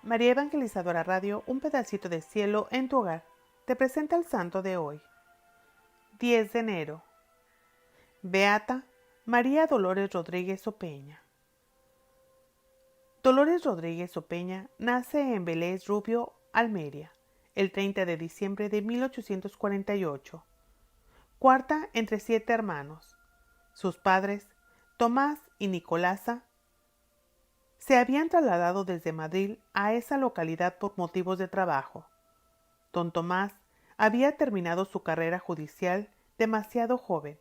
María Evangelizadora Radio, un pedacito de cielo en tu hogar, te presenta el santo de hoy. 10 de enero. Beata María Dolores Rodríguez Opeña. Dolores Rodríguez Opeña nace en Vélez Rubio, Almería, el 30 de diciembre de 1848. Cuarta entre 7 hermanos. Sus padres, Tomás y Nicolasa, se habían trasladado desde Madrid a esa localidad por motivos de trabajo. Don Tomás había terminado su carrera judicial demasiado joven,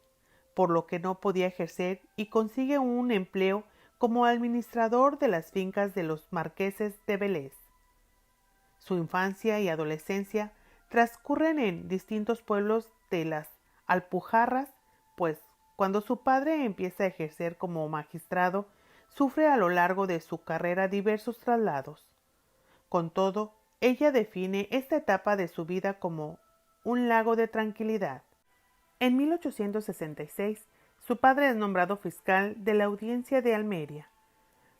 por lo que no podía ejercer y consigue un empleo como administrador de las fincas de los marqueses de Vélez. Su infancia y adolescencia transcurren en distintos pueblos de las Alpujarras, pues cuando su padre empieza a ejercer como magistrado, sufre a lo largo de su carrera diversos traslados. Con todo, ella define esta etapa de su vida como un lago de tranquilidad. En 1866, su padre es nombrado fiscal de la Audiencia de Almería.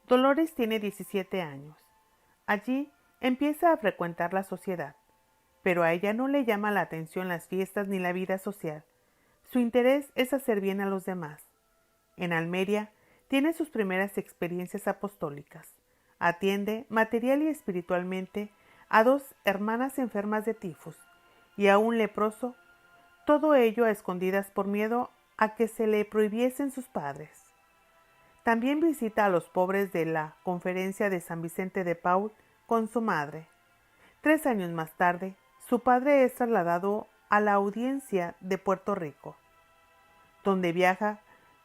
Dolores tiene 17 años. Allí empieza a frecuentar la sociedad, pero a ella no le llama la atención las fiestas ni la vida social. Su interés es hacer bien a los demás. En Almería tiene sus primeras experiencias apostólicas. Atiende material y espiritualmente a 2 hermanas enfermas de tifus y a un leproso, todo ello a escondidas por miedo a que se le prohibiesen sus padres. También visita a los pobres de la Conferencia de San Vicente de Paúl con su madre. 3 años más tarde, su padre es trasladado a la Audiencia de Puerto Rico, donde viaja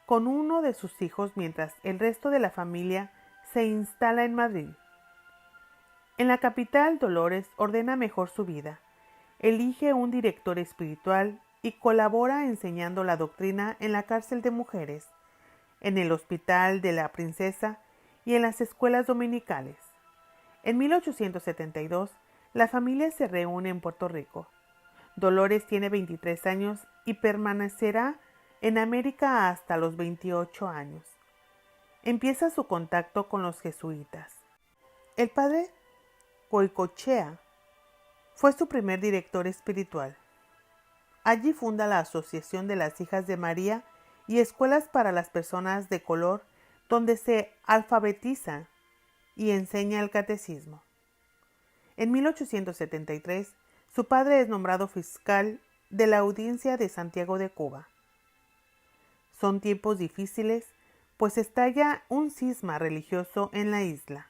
con uno de sus hijos mientras el resto de la familia se instala en Madrid. En la capital, Dolores ordena mejor su vida, elige un director espiritual y colabora enseñando la doctrina en la cárcel de mujeres, en el Hospital de la Princesa y en las escuelas dominicales. En 1872, la familia se reúne en Puerto Rico. Dolores tiene 23 años y permanecerá en América hasta los 28 años. Empieza su contacto con los jesuitas. El padre Goicoechea fue su primer director espiritual. Allí funda la Asociación de las Hijas de María y escuelas para las personas de color, donde se alfabetiza y enseña el catecismo. En 1873, su padre es nombrado fiscal de la Audiencia de Santiago de Cuba. Son tiempos difíciles, pues estalla un cisma religioso en la isla.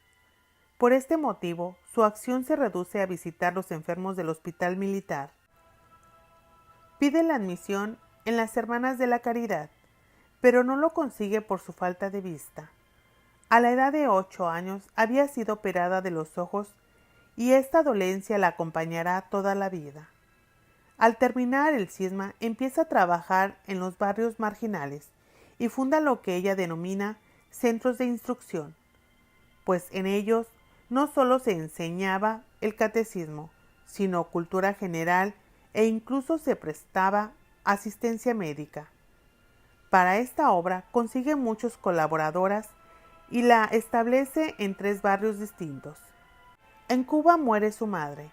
Por este motivo, su acción se reduce a visitar los enfermos del hospital militar. Pide la admisión en las Hermanas de la Caridad, pero no lo consigue por su falta de vista. A la edad de 8 años había sido operada de los ojos y esta dolencia la acompañará toda la vida. Al terminar el cisma, empieza a trabajar en los barrios marginales y funda lo que ella denomina centros de instrucción, pues en ellos no solo se enseñaba el catecismo, sino cultura general e incluso se prestaba asistencia médica. Para esta obra consigue muchos colaboradoras y la establece en 3 barrios distintos. En Cuba muere su madre.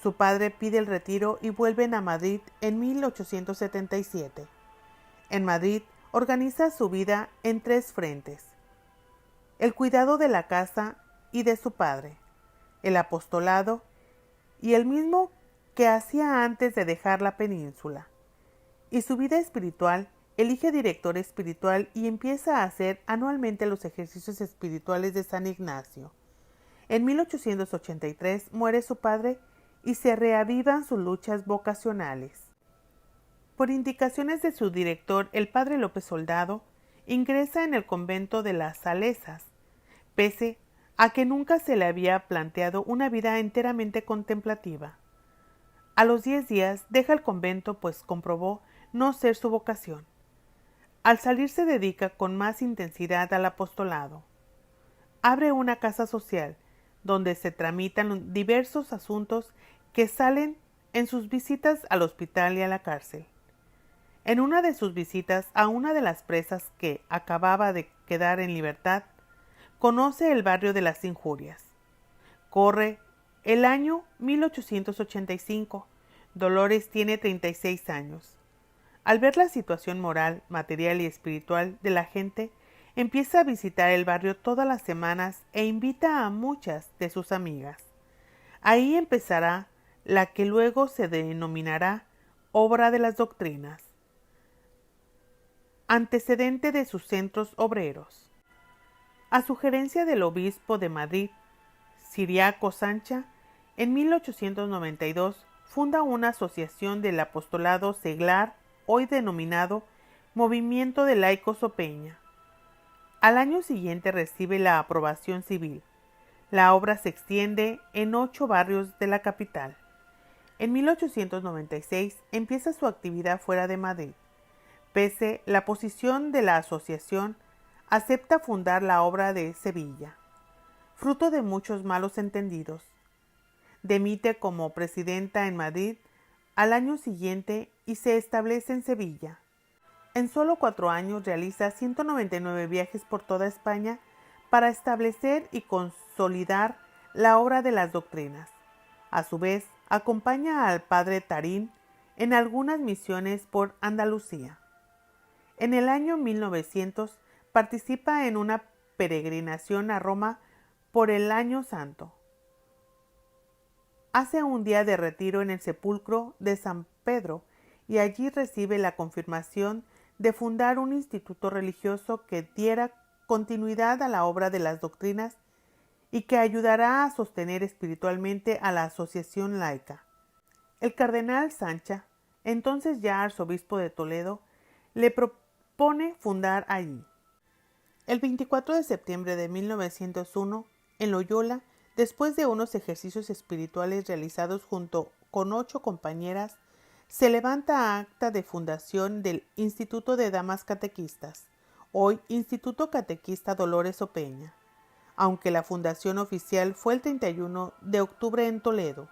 Su padre pide el retiro y vuelven a Madrid en 1877. En Madrid organiza su vida en 3 frentes: el cuidado de la casa y de su padre, el apostolado y el mismo que hacía antes de dejar la península. Y su vida espiritual, elige director espiritual y empieza a hacer anualmente los ejercicios espirituales de San Ignacio. En 1883 muere su padre y se reavivan sus luchas vocacionales. Por indicaciones de su director, el padre López Soldado, ingresa en el convento de las Salesas, pese a que nunca se le había planteado una vida enteramente contemplativa. A los 10 días deja el convento, pues comprobó no ser su vocación. Al salir se dedica con más intensidad al apostolado. Abre una casa social, donde se tramitan diversos asuntos que salen en sus visitas al hospital y a la cárcel. En una de sus visitas a una de las presas que acababa de quedar en libertad, conoce el barrio de las Injurias. Corre el año 1885. Dolores tiene 36 años. Al ver la situación moral, material y espiritual de la gente, empieza a visitar el barrio todas las semanas e invita a muchas de sus amigas. Ahí empezará la que luego se denominará Obra de las Doctrinas, antecedente de sus centros obreros. A sugerencia del obispo de Madrid, Ciriaco Sancha, en 1892 funda una asociación del apostolado seglar, hoy denominado Movimiento de Laicos Opeña. Al año siguiente recibe la aprobación civil. La obra se extiende en 8 barrios de la capital. En 1896 empieza su actividad fuera de Madrid. Pese la posición de la asociación, acepta fundar la obra de Sevilla. Fruto de muchos malos entendidos, dimite como presidenta en Madrid al año siguiente y se establece en Sevilla. En solo 4 años realiza 199 viajes por toda España para establecer y consolidar la obra de las doctrinas. A su vez, acompaña al padre Tarín en algunas misiones por Andalucía. En el año 1900 participa en una peregrinación a Roma por el Año Santo. Hace un día de retiro en el sepulcro de San Pedro y allí recibe la confirmación de fundar un instituto religioso que diera continuidad a la obra de las doctrinas y que ayudará a sostener espiritualmente a la asociación laica. El cardenal Sancha, entonces ya arzobispo de Toledo, le propone fundar allí. El 24 de septiembre de 1901, en Loyola, después de unos ejercicios espirituales realizados junto con 8 compañeras, se levanta acta de fundación del Instituto de Damas Catequistas, hoy Instituto Catequista Dolores Opeña, aunque la fundación oficial fue el 31 de octubre en Toledo.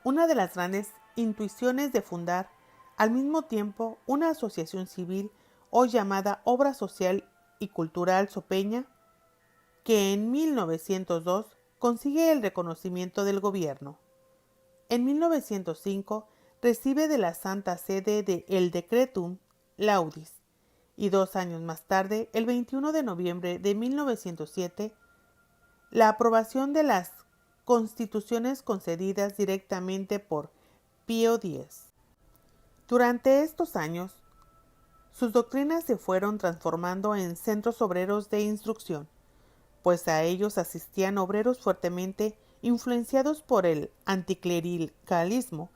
Una de las grandes intuiciones de fundar, al mismo tiempo, una asociación civil, hoy llamada Obra Social y Cultural Sopeña, que en 1902 consigue el reconocimiento del gobierno. En 1905 recibe de la Santa Sede el Decretum Laudis y 2 años más tarde, el 21 de noviembre de 1907, la aprobación de las constituciones concedidas directamente por Pío X. Durante estos años, sus doctrinas se fueron transformando en centros obreros de instrucción, pues a ellos asistían obreros fuertemente influenciados por el anticlericalismo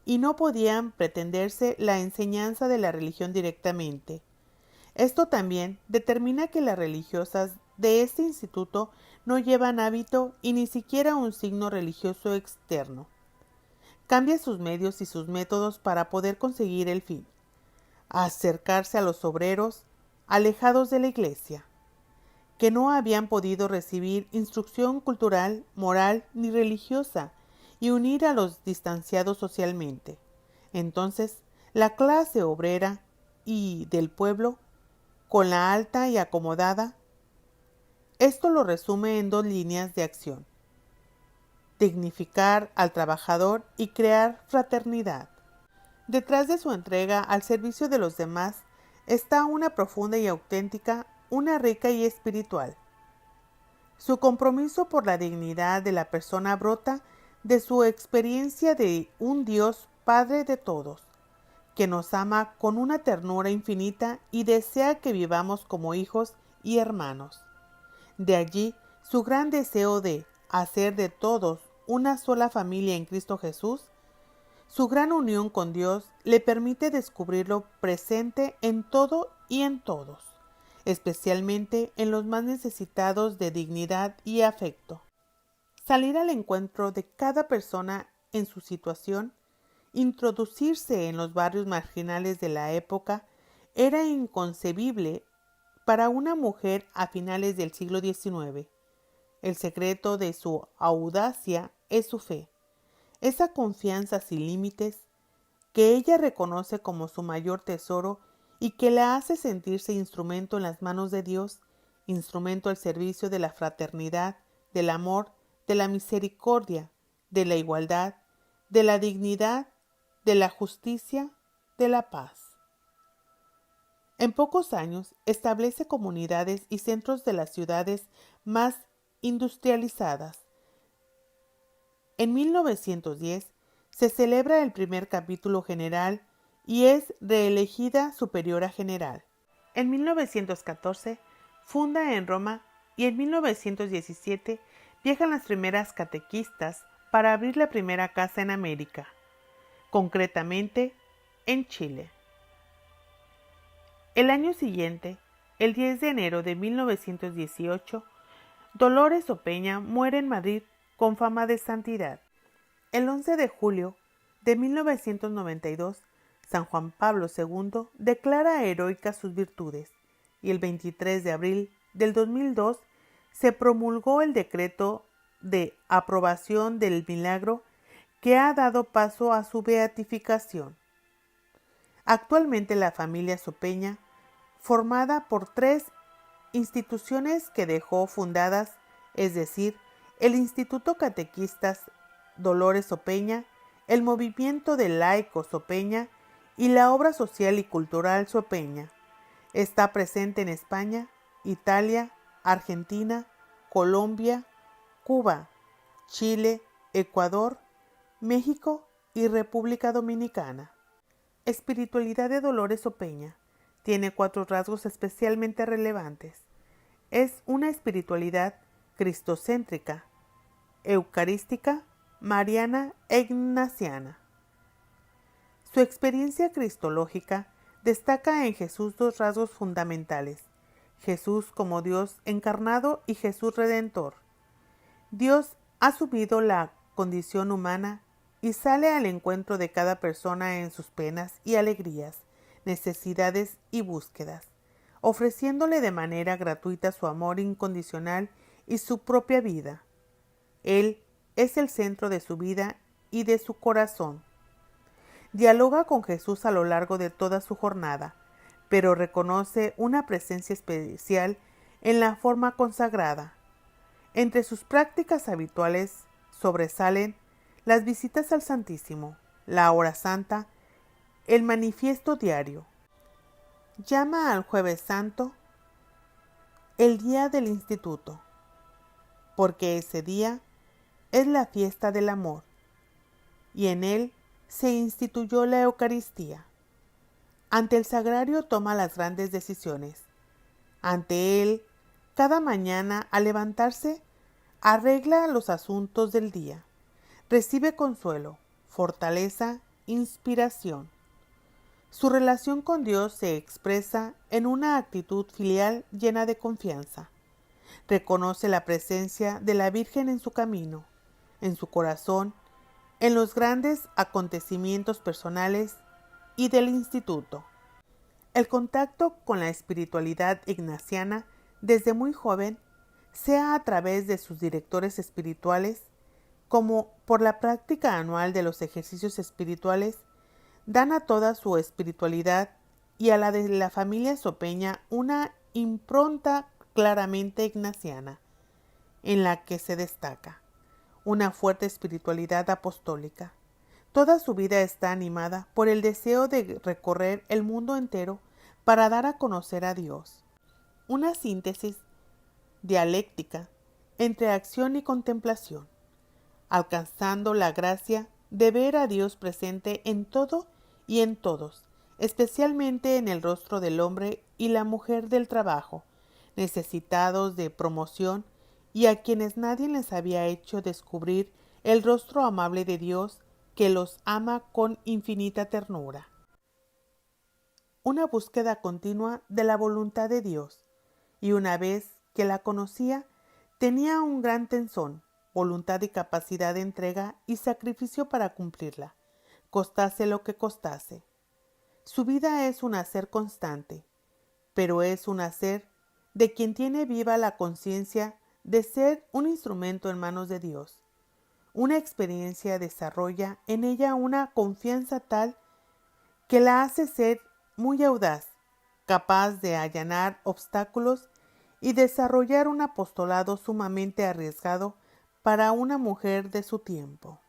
y no podían pretenderse la enseñanza de la religión directamente. Esto también determina que las religiosas de este instituto no llevan hábito y ni siquiera un signo religioso externo. Cambia sus medios y sus métodos para poder conseguir el fin: acercarse a los obreros alejados de la iglesia, que no habían podido recibir instrucción cultural, moral ni religiosa, y unir a los distanciados socialmente. Entonces, la clase obrera y del pueblo, con la alta y acomodada, esto lo resume en 2 líneas de acción: dignificar al trabajador y crear fraternidad. Detrás de su entrega al servicio de los demás está una profunda y auténtica, una rica y espiritual. Su compromiso por la dignidad de la persona brota de su experiencia de un Dios Padre de todos, que nos ama con una ternura infinita y desea que vivamos como hijos y hermanos. De allí su gran deseo de hacer de todos una sola familia en Cristo Jesús. Su gran unión con Dios le permite descubrirlo presente en todo y en todos, especialmente en los más necesitados de dignidad y afecto. Salir al encuentro de cada persona en su situación, introducirse en los barrios marginales de la época, era inconcebible para una mujer a finales del siglo XIX. El secreto de su audacia es su fe, esa confianza sin límites que ella reconoce como su mayor tesoro y que la hace sentirse instrumento en las manos de Dios, instrumento al servicio de la fraternidad, del amor, de la misericordia, de la igualdad, de la dignidad, de la justicia, de la paz. En pocos años establece comunidades y centros de las ciudades más industrializadas. En 1910 se celebra el primer capítulo general y es reelegida superiora general. En 1914 funda en Roma y en 1917 viajan las primeras catequistas para abrir la primera casa en América, concretamente en Chile. El año siguiente, el 10 de enero de 1918, Dolores Opeña muere en Madrid con fama de santidad. El 11 de julio de 1992, San Juan Pablo II declara heroicas sus virtudes y el 23 de abril del 2002 se promulgó el decreto de aprobación del milagro que ha dado paso a su beatificación. Actualmente la familia Sopeña, formada por 3 instituciones que dejó fundadas, es decir, el Instituto Catequistas Dolores Opeña, el Movimiento de Laicos Opeña y la Obra Social y Cultural Sopeña, está presente en España, Italia, Argentina, Colombia, Cuba, Chile, Ecuador, México y República Dominicana. Espiritualidad de Dolores Opeña tiene 4 rasgos especialmente relevantes. Es una espiritualidad cristocéntrica, eucarística, mariana e ignaciana. Su experiencia cristológica destaca en Jesús 2 rasgos fundamentales: Jesús como Dios encarnado y Jesús redentor. Dios ha asumido la condición humana y sale al encuentro de cada persona en sus penas y alegrías, necesidades y búsquedas, ofreciéndole de manera gratuita su amor incondicional y su propia vida. Él es el centro de su vida y de su corazón. Dialoga con Jesús a lo largo de toda su jornada, pero reconoce una presencia especial en la forma consagrada. Entre sus prácticas habituales sobresalen las visitas al Santísimo, la hora santa, el manifiesto diario. Llama al Jueves Santo el día del Instituto, porque ese día es la fiesta del amor, y en él se instituyó la Eucaristía. Ante el sagrario toma las grandes decisiones. Ante él, cada mañana al levantarse, arregla los asuntos del día. Recibe consuelo, fortaleza, inspiración. Su relación con Dios se expresa en una actitud filial llena de confianza. Reconoce la presencia de la Virgen en su camino, en su corazón, en los grandes acontecimientos personales y del instituto. El contacto con la espiritualidad ignaciana desde muy joven, sea a través de sus directores espirituales, como por la práctica anual de los ejercicios espirituales, dan a toda su espiritualidad y a la de la familia Sopeña una impronta claramente ignaciana, en la que se destaca una fuerte espiritualidad apostólica. Toda su vida está animada por el deseo de recorrer el mundo entero para dar a conocer a Dios. Una síntesis dialéctica entre acción y contemplación, alcanzando la gracia de ver a Dios presente en todo y en todos, especialmente en el rostro del hombre y la mujer del trabajo, necesitados de promoción y a quienes nadie les había hecho descubrir el rostro amable de Dios que los ama con infinita ternura. Una búsqueda continua de la voluntad de Dios, y una vez que la conocía, tenía un gran tesón, voluntad y capacidad de entrega y sacrificio para cumplirla, costase lo que costase. Su vida es un hacer constante, pero es un hacer de quien tiene viva la conciencia de ser un instrumento en manos de Dios. Una experiencia desarrolla en ella una confianza tal que la hace ser muy audaz, capaz de allanar obstáculos y desarrollar un apostolado sumamente arriesgado para una mujer de su tiempo.